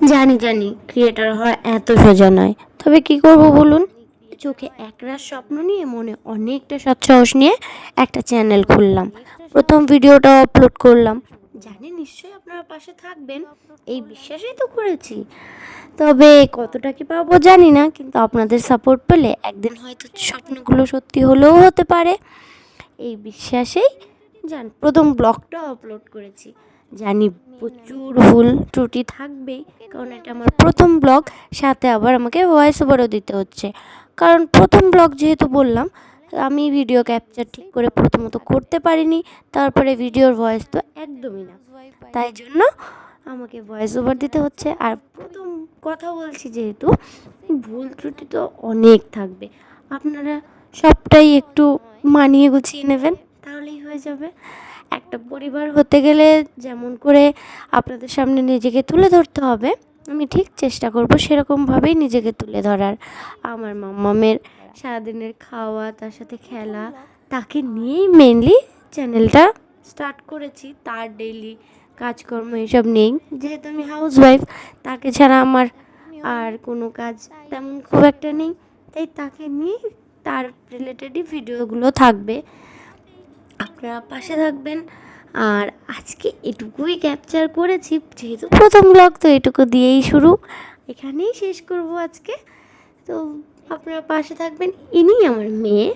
জানি জানি ক্রিয়েটার হওয়া এত সোজা নয়, তবে কি করব বলুন। চোখে একরাশ স্বপ্ন নিয়ে মনে অনেকটা সৎসাহস নিয়ে একটা চ্যানেল খুললাম, প্রথম ভিডিওটাও আপলোড করলাম। জানি নিশ্চয়ই আপনারা পাশে থাকবেন, এই বিশ্বাসেই তো করেছি। তবে কতটা কি পাবো জানি না, কিন্তু আপনাদের সাপোর্ট পেলে একদিন হয়তো স্বপ্নগুলো সত্যি হলেও হতে পারে, এই বিশ্বাসেই প্রথম ব্লগটাও আপলোড করেছি। জানি প্রচুর ভুল ত্রুটি থাকবেই, কারণ এটা আমার প্রথম ব্লগ, সাথে আবার আমাকে ভয়েস ওভারও দিতে হচ্ছে। কারণ প্রথম ব্লগ যেহেতু বললাম, আমি ভিডিও ক্যাপচার ঠিক করে প্রথমত করতে পারিনি, তারপরে ভিডিওর ভয়েস তো একদমই না, তাই জন্য আমাকে ভয়েস ওভার দিতে হচ্ছে। আর প্রথম কথা বলছি যেহেতু, ভুল ত্রুটি তো অনেক থাকবে, আপনারা সবটাই একটু মানিয়ে গুছিয়ে নেবেন, তাহলেই হয়ে যাবে। একটা পরিবার হতে গেলে যেমন করে আপনাদের সামনে নিজেকে তুলে ধরতে হবে, আমি ঠিক চেষ্টা করব সেরকমভাবেই নিজেকে তুলে ধরার। আমার মাম্মামের সারাদিনের খাওয়া, তার সাথে খেলা, তাকে নিয়েই মেনলি চ্যানেলটা স্টার্ট করেছি। তার ডেইলি কাজকর্ম এসব নেই, যেহেতু আমি হাউসওয়াইফ, তাকে ছাড়া আমার আর কোনো কাজ তেমন খুব একটা নেই, তাই তাকে নিয়েই তার রিলেটেডই ভিডিওগুলো থাকবে, আপনারা পাশে থাকবেন। আর আজকে এটুকুই ক্যাপচার করেছি, যেহেতু প্রথম ব্লগ তো এটুকু দিয়েই শুরু, এখানেই শেষ করব আজকে। তো আপনারা পাশে থাকবেন। ইনি আমার মেয়ে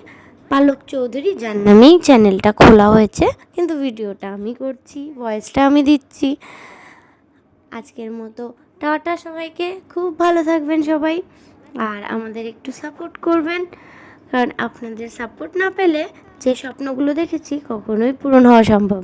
পালক চৌধুরী, যার নামেই চ্যানেলটা খোলা হয়েছে, কিন্তু ভিডিওটা আমি করছি, ভয়েসটা আমি দিচ্ছি। আজকের মতো টাটা সবাইকে, খুব ভালো থাকবেন সবাই, আর আমাদের একটু সাপোর্ট করবেন, কারণ আপনাদের সাপোর্ট না পেলে যে স্বপ্নগুলো দেখেছি কখনোই পূরণ হওয়া সম্ভব